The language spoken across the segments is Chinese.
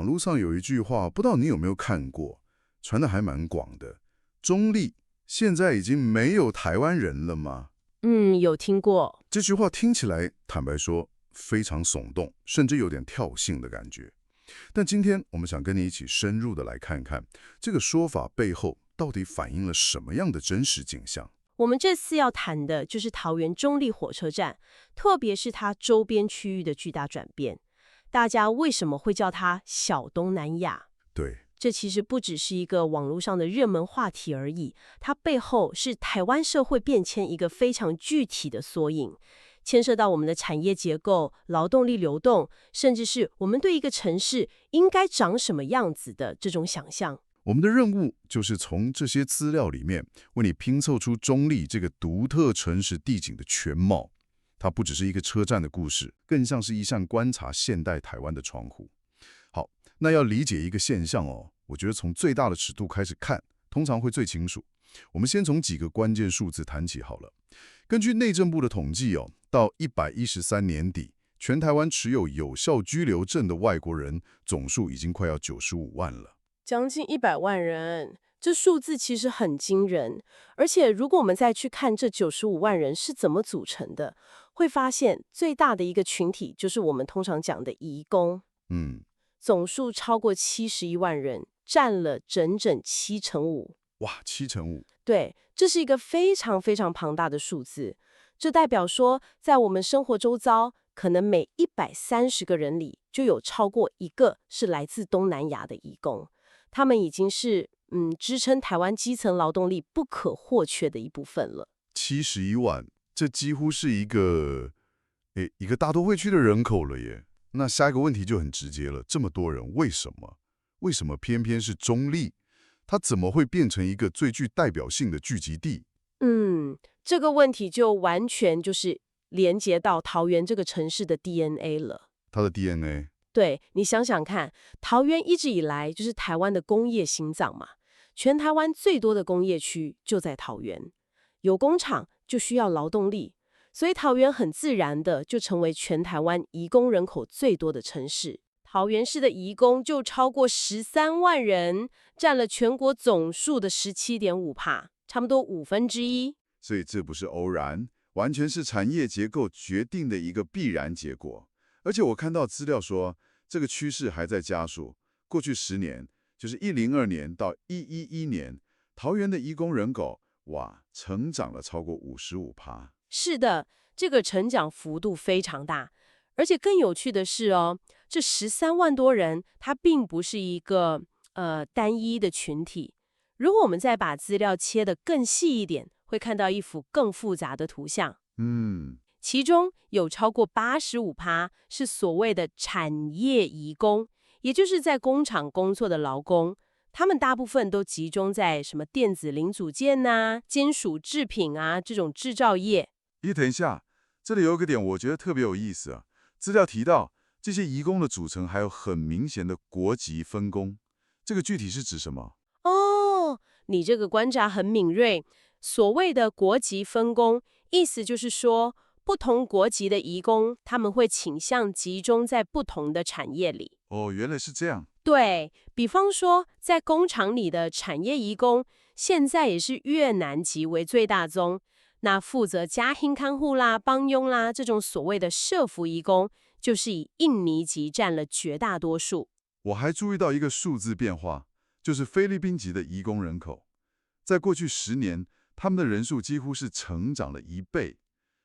网络上有一句话，不知道你有没有看过，传的还蛮广的。中立现在已经没有台湾人了吗？有听过。这句话听起来，坦白说非常耸动，甚至有点跳性的感觉。但今天我们想跟你一起深入的来看看，这个说法背后到底反映了什么样的真实景象。我们这次要谈的就是桃园中立火车站，特别是它周边区域的巨大转变。大家为什么会叫它小东南亚？对，这其实不只是一个网络上的热门话题而已，它背后是台湾社会变迁一个非常具体的缩影，牵涉到我们的产业结构、劳动力流动，甚至是我们对一个城市应该长什么样子的这种想象。我们的任务就是从这些资料里面为你拼凑出中立这个独特城市地景的全貌。它不只是一个车站的故事，更像是一扇观察现代台湾的窗户。好，那要理解一个现象我觉得从最大的尺度开始看，通常会最清楚。我们先从几个关键数字谈起好了。根据内政部的统计到113年底，全台湾持有效居留证的外国人总数已经快要95万了。将近100万人，这数字其实很惊人。而且，如果我们再去看这95万人是怎么组成的，会发现最大的一个群体就是我们通常讲的移工，总数超过71万人，占了整整5%。哇，5%！对，这是一个非常非常庞大的数字。这代表说，在我们生活周遭，可能每130个人里就有超过1个是来自东南亚的移工。他们已经是支撑台湾基层劳动力不可或缺的一部分了。71万，这几乎是一个大都会区的人口了耶。那下一个问题就很直接了，这么多人，为什么？为什么偏偏是中立？它怎么会变成一个最具代表性的聚集地？这个问题就完全就是连接到桃园这个城市的 DNA 了。它的 DNA？对，你想想看，桃园一直以来就是台湾的工业心脏嘛，全台湾最多的工业区就在桃园，有工厂就需要劳动力，所以桃园很自然的就成为全台湾移工人口最多的城市。桃园市的移工就超过13万人，占了全国总数的17.5%，差不多1/5。所以这不是偶然，完全是产业结构决定的一个必然结果。而且我看到资料说，这个趋势还在加速。过去10年，就是102年到111年，桃园的移工人口，成长了超过55%。是的，这个成长幅度非常大。而且更有趣的是这13万多人，它并不是一个单一的群体。如果我们再把资料切得更细一点，会看到一幅更复杂的图像。其中有超过85%是所谓的产业移工，也就是在工厂工作的劳工。他们大部分都集中在什么电子零组件金属制品这种制造业。等一下，这里有个点我觉得特别有意思啊。资料提到，这些移工的组成还有很明显的国籍分工，这个具体是指什么？你这个观察很敏锐。所谓的国籍分工，意思就是说，不同国籍的移工，他们会倾向集中在不同的产业里。原来是这样。对，比方说，在工厂里的产业移工，现在也是越南籍为最大宗。那负责家庭看护帮佣这种所谓的社服移工，就是以印尼籍占了绝大多数。我还注意到一个数字变化，就是菲律宾籍的移工人口，在过去10年，他们的人数几乎是成长了1倍。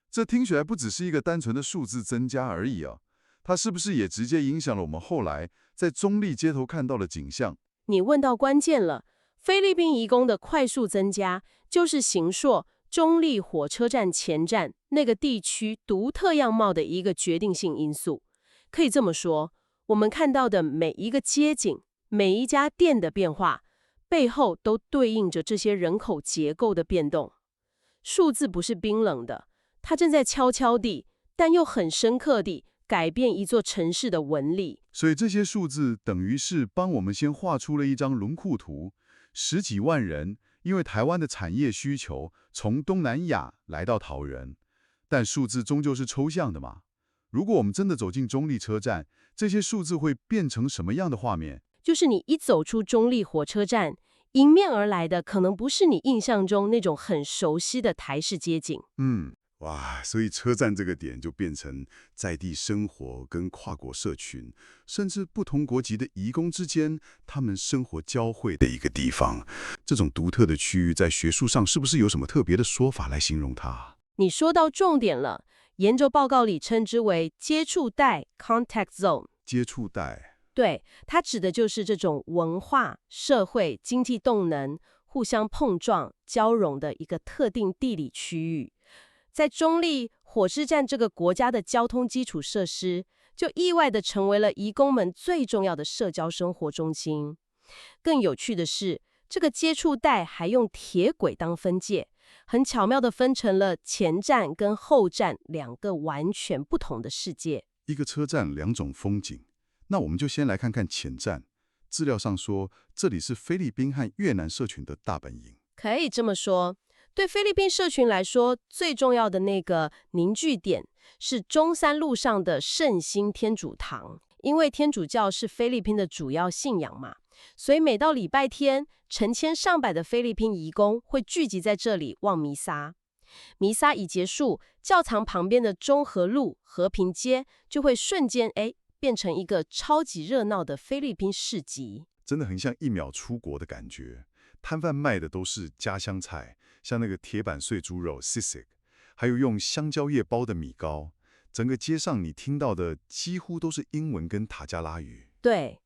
这听起来不只是一个单纯的数字增加而已啊，它是不是也直接影响了我们后来在中立街头看到的景象？你问到关键了，菲律宾移工的快速增加，就是形塑中立火车站前站那个地区独特样貌的一个决定性因素。可以这么说，我们看到的每一个街景、每一家店的变化，背后都对应着这些人口结构的变动。数字不是冰冷的，它正在悄悄地，但又很深刻地改变一座城市的纹理。所以这些数字等于是帮我们先画出了一张轮廓图，10几万人因为台湾的产业需求从东南亚来到桃园，但数字终究是抽象的嘛。如果我们真的走进中立车站，这些数字会变成什么样的画面？就是你一走出中立火车站，迎面而来的可能不是你印象中那种很熟悉的台式街景。哇，所以车站这个点就变成在地生活跟跨国社群，甚至不同国籍的移工之间，他们生活交汇的一个地方。这种独特的区域，在学术上是不是有什么特别的说法来形容它？你说到重点了，研究报告里称之为接触带 （contact zone）。接触带，对，它指的就是这种文化、社会、经济动能互相碰撞、交融的一个特定地理区域。在中立火车站这个国家的交通基础设施，就意外地成为了移工们最重要的社交生活中心。更有趣的是，这个接触带还用铁轨当分界，很巧妙地分成了前站跟后站两个完全不同的世界。一个车站两种风景。那我们就先来看看前站。资料上说，这里是菲律宾和越南社群的大本营。可以这么说，对菲律宾社群来说，最重要的那个凝聚点是中山路上的圣心天主堂。因为天主教是菲律宾的主要信仰嘛，所以每到礼拜天，成千上百的菲律宾移工会聚集在这里望弥撒。弥撒一结束，教堂旁边的中和路、和平街就会瞬间变成一个超级热闹的菲律宾市集。真的很像一秒出国的感觉。摊贩卖的都是家乡菜，像那个铁板碎猪肉 sisig， 还有用香蕉叶包的米糕。整个街上你听到的几乎都是英文跟塔加拉语。对，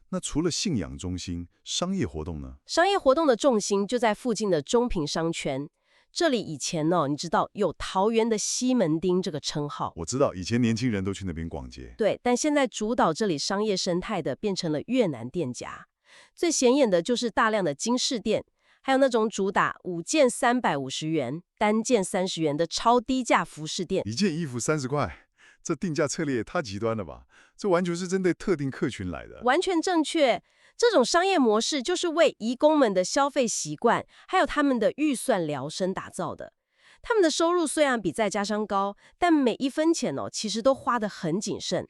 那除了信仰中心，商业活动呢？商业活动的重心就在附近的中平商圈。这里以前你知道有桃园的西门町这个称号。我知道，以前年轻人都去那边逛街。对，但现在主导这里商业生态的变成了越南店家。最显眼的就是大量的金饰店，还有那种主打5件350元、单件30元的超低价服饰店。一件衣服30块，这定价策略也太极端了吧？这完全是针对特定客群来的。完全正确。这种商业模式就是为移工们的消费习惯，还有他们的预算量身打造的。他们的收入虽然比在家乡高，但每一分钱其实都花得很谨慎。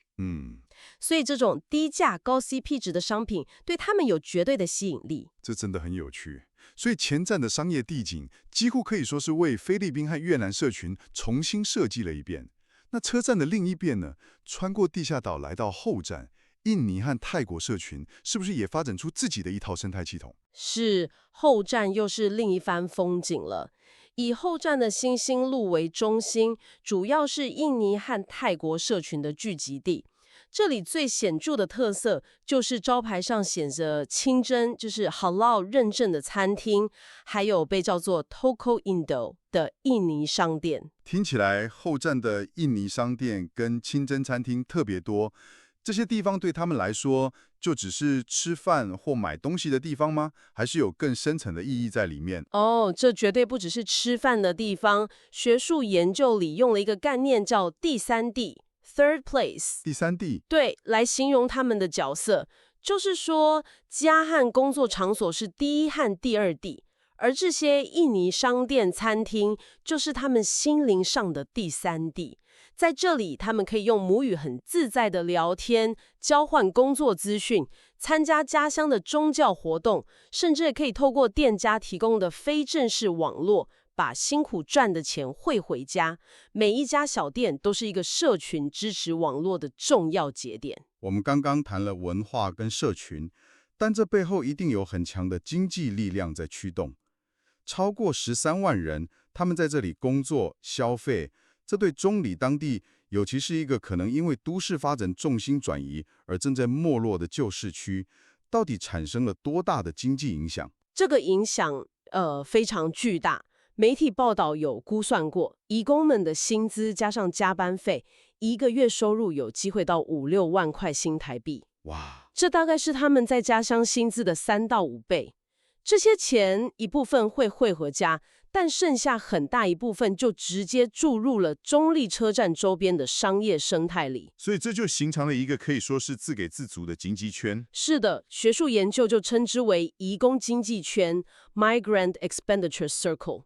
所以这种低价高 CP 值的商品对他们有绝对的吸引力。这真的很有趣。所以前站的商业地景几乎可以说是为菲律宾和越南社群重新设计了一遍。那车站的另一边呢？穿过地下岛来到后站，印尼和泰国社群是不是也发展出自己的一套生态系统？是，后站又是另一番风景了。以后站的新兴路为中心，主要是印尼和泰国社群的聚集地。这里最显著的特色就是招牌上写着清真，就是 Halal 认证的餐厅，还有被叫做 Toko Indo 的印尼商店。听起来后站的印尼商店跟清真餐厅特别多。这些地方对他们来说，就只是吃饭或买东西的地方吗？还是有更深层的意义在里面？这绝对不只是吃饭的地方。学术研究里用了一个概念叫第三地 （Third Place）。第三地，对，来形容他们的角色，就是说家和工作场所是第一和第二地，而这些印尼商店、餐厅就是他们心灵上的第三地。在这里，他们可以用母语很自在的聊天，交换工作资讯，参加家乡的宗教活动，甚至可以透过店家提供的非正式网络，把辛苦赚的钱汇回家。每一家小店都是一个社群支持网络的重要节点。我们刚刚谈了文化跟社群，但这背后一定有很强的经济力量在驱动。超过13万人，他们在这里工作、消费，这对中里当地，尤其是一个可能因为都市发展重心转移而正在没落的旧市区，到底产生了多大的经济影响？这个影响非常巨大。媒体报道有估算过，移工们的薪资加上加班费，一个月收入有机会到5-6万块新台币。哇，这大概是他们在家乡薪资的3到5倍。这些钱一部分会汇回家，但剩下很大一部分就直接注入了中立车站周边的商业生态里。所以这就形成了一个可以说是自给自足的经济圈。是的，学术研究就称之为移工经济圈 （Migrant Expenditure Circle）。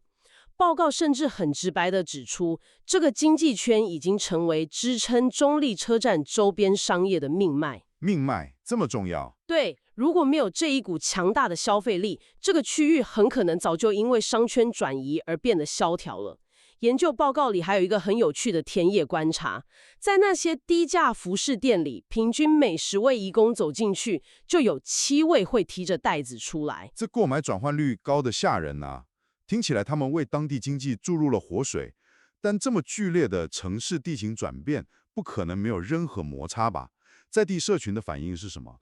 报告甚至很直白地指出，这个经济圈已经成为支撑中立车站周边商业的命脉。命脉这么重要？对，如果没有这一股强大的消费力，这个区域很可能早就因为商圈转移而变得萧条了。研究报告里还有一个很有趣的田野观察，在那些低价服饰店里，平均每10位移工走进去，就有7位会提着袋子出来。这购买转换率高的吓人啊！听起来他们为当地经济注入了活水，但这么剧烈的城市地形转变，不可能没有任何摩擦吧？在地社群的反应是什么？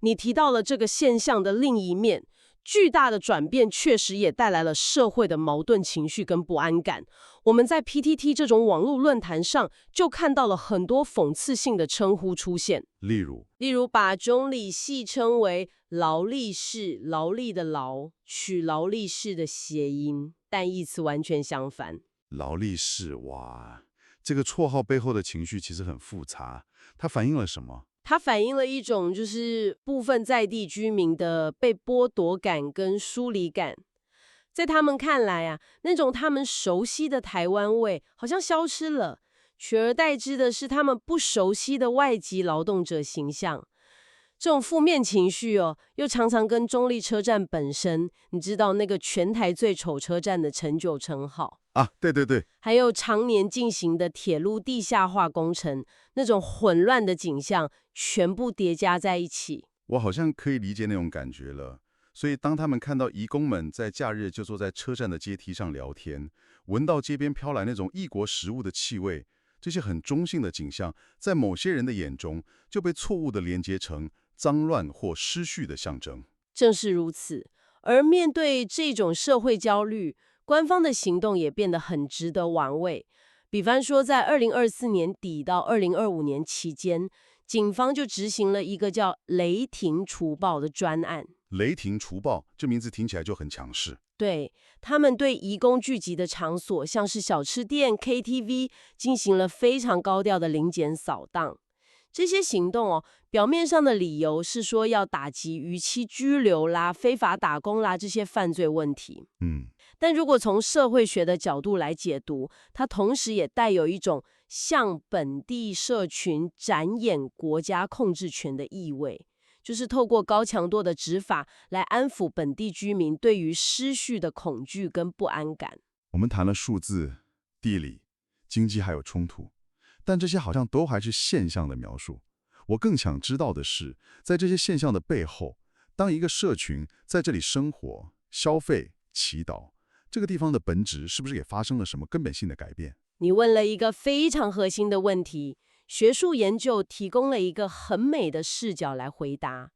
你提到了这个现象的另一面，巨大的转变确实也带来了社会的矛盾情绪跟不安感。我们在 PTT 这种网络论坛上就看到了很多讽刺性的称呼出现，例如把中立戏称为劳力士，劳力的劳，取劳力士的谐音，但意思完全相反。劳力士，哇，这个绰号背后的情绪其实很复杂，它反映了什么？它反映了一种就是部分在地居民的被剥夺感跟疏离感。在他们看来啊，那种他们熟悉的台湾味好像消失了，取而代之的是他们不熟悉的外籍劳动者形象。这种负面情绪又常常跟中立车站本身，你知道那个全台最丑车站的陈旧称号啊，对，还有常年进行的铁路地下化工程，那种混乱的景象全部叠加在一起。我好像可以理解那种感觉了。所以当他们看到移工们在假日就坐在车站的阶梯上聊天，闻到街边飘来那种异国食物的气味，这些很中性的景象，在某些人的眼中就被错误地连接成脏乱或失序的象征。正是如此，而面对这种社会焦虑，官方的行动也变得很值得玩味。比方说，在2024年底到2025年期间，警方就执行了一个叫雷霆除暴的专案。雷霆除暴，这名字听起来就很强势。对，他们对移工聚集的场所，像是小吃店、KTV， 进行了非常高调的临检扫荡。这些行动表面上的理由是说要打击逾期居留啦、非法打工啦这些犯罪问题。但如果从社会学的角度来解读，它同时也带有一种向本地社群展演国家控制权的意味，就是透过高强度的执法来安抚本地居民对于失序的恐惧跟不安感。我们谈了数字、地理、经济还有冲突，但这些好像都还是现象的描述。我更想知道的是，在这些现象的背后，当一个社群在这里生活、消费、祈祷，这个地方的本质是不是也发生了什么根本性的改变？你问了一个非常核心的问题，学术研究提供了一个很美的视角来回答。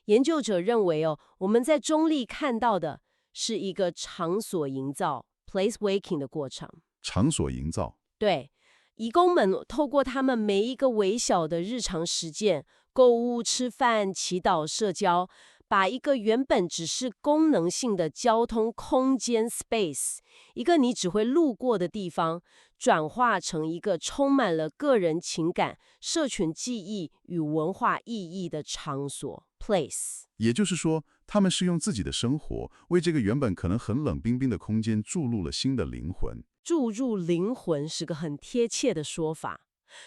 研究者认为我们在中立看到的是一个场所营造 （place making） 的过程。场所营造，对，移工们透过他们每一个微小的日常实践，购物、吃饭、祈祷、社交，把一个原本只是功能性的交通空间 space， 一个你只会路过的地方，转化成一个充满了个人情感、社群记忆与文化意义的场所 place。也就是说，他们是用自己的生活为这个原本可能很冷冰冰的空间注入了新的灵魂。注入灵魂是个很贴切的说法，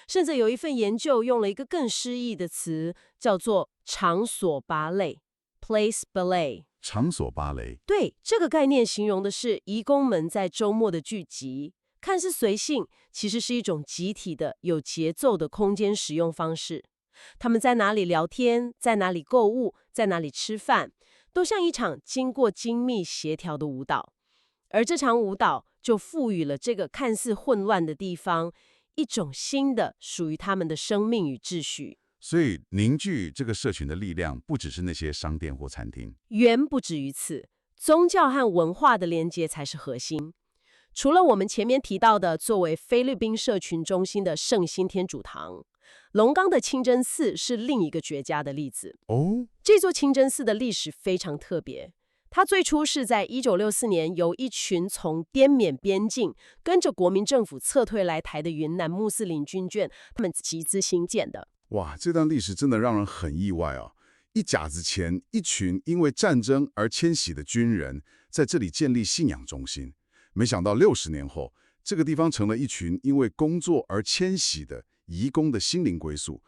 甚至有一份研究用了一个更诗意的词，叫做场所芭蕾 （place ballet）。场所芭蕾，对，这个概念形容的是移工们在周末的聚集，看似随性，其实是一种集体的、有节奏的空间使用方式。他们在哪里聊天，在哪里购物，在哪里吃饭，都像一场经过精密协调的舞蹈。而这场舞蹈就赋予了这个看似混乱的地方一种新的属于他们的生命与秩序。所以凝聚这个社群的力量，不只是那些商店或餐厅，远不止于此，宗教和文化的连接才是核心。除了我们前面提到的作为菲律宾社群中心的圣心天主堂，龙岗的清真寺是另一个绝佳的例子。这座清真寺的历史非常特别，它最初是在1964年由一群从滇缅边境跟着国民政府撤退来台的云南穆斯林军眷，他们集资兴建的。哇，这段历史真的让人很意外哦！一甲子前，一群因为战争而迁徙的军人在这里建立信仰中心，没想到60年后，这个地方成了一群因为工作而迁徙的移工的心灵归宿。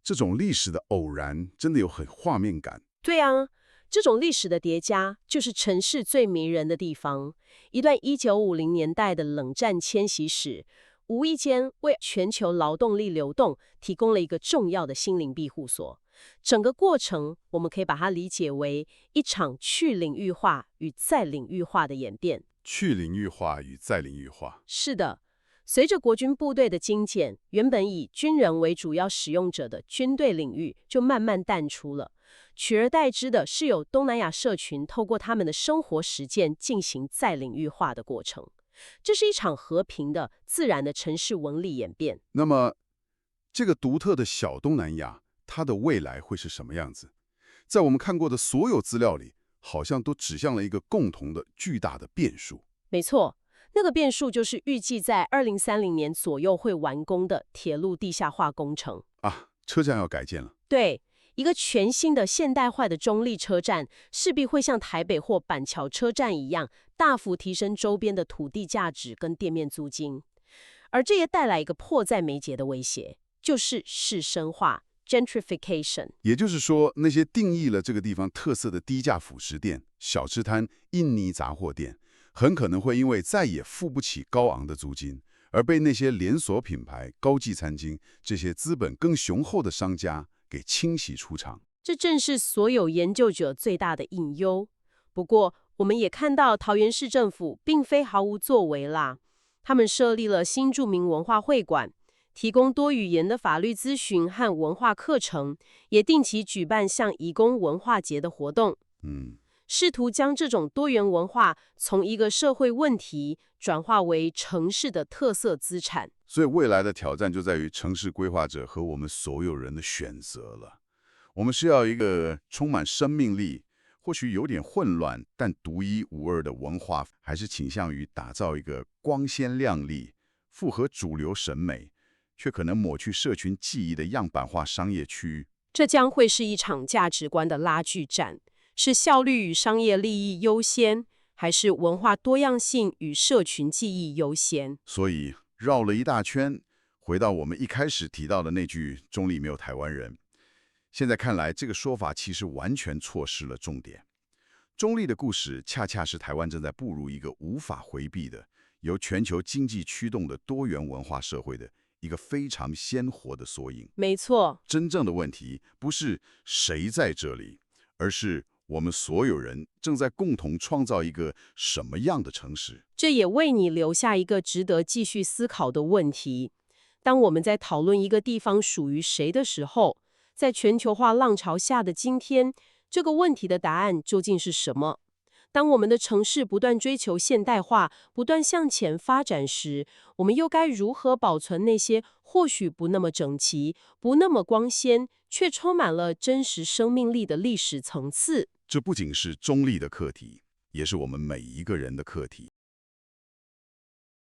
这种历史的偶然，真的有很画面感。对啊，这种历史的叠加，就是城市最迷人的地方。一段1950年代的冷战迁徙史，无意间为全球劳动力流动提供了一个重要的心灵庇护所。整个过程，我们可以把它理解为一场去领域化与再领域化的演变。去领域化与再领域化。是的，随着国军部队的精简，原本以军人为主要使用者的军队领域就慢慢淡出了，取而代之的是有东南亚社群透过他们的生活实践进行再领域化的过程。这是一场和平的、自然的城市纹理演变。那么，这个独特的小东南亚，它的未来会是什么样子？在我们看过的所有资料里，好像都指向了一个共同的巨大的变数。没错，那个变数就是预计在2030年左右会完工的铁路地下化工程。车站要改建了。对，一个全新的现代化的中立车站，势必会像台北或板桥车站一样，大幅提升周边的土地价值跟店面租金。而这也带来一个迫在眉睫的威胁，就是士绅化 （gentrification）。也就是说，那些定义了这个地方特色的低价辅食店、小吃摊、印尼杂货店，很可能会因为再也付不起高昂的租金，而被那些连锁品牌、高级餐厅这些资本更雄厚的商家给清洗出场。这正是所有研究者最大的隐忧。不过，我们也看到桃园市政府并非毫无作为啦。他们设立了新住民文化会馆，提供多语言的法律咨询和文化课程，也定期举办像移工文化节的活动。试图将这种多元文化从一个社会问题转化为城市的特色资产。所以未来的挑战就在于城市规划者和我们所有人的选择了。我们是要一个充满生命力，或许有点混乱，但独一无二的文化，还是倾向于打造一个光鲜亮丽、符合主流审美，却可能抹去社群记忆的样板化商业区？这将会是一场价值观的拉锯战，是效率与商业利益优先，还是文化多样性与社群记忆优先？所以绕了一大圈，回到我们一开始提到的那句“中立没有台湾人”。现在看来，这个说法其实完全错失了重点。中立的故事，恰恰是台湾正在步入一个无法回避的、由全球经济驱动的多元文化社会的一个非常鲜活的缩影。没错，真正的问题不是谁在这里，而是我们所有人正在共同创造一个什么样的城市。这也为你留下一个值得继续思考的问题。当我们在讨论一个地方属于谁的时候，在全球化浪潮下的今天，这个问题的答案究竟是什么？当我们的城市不断追求现代化，不断向前发展时，我们又该如何保存那些或许不那么整齐、不那么光鲜，却充满了真实生命力的历史层次？这不仅是中立的课题，也是我们每一个人的课题。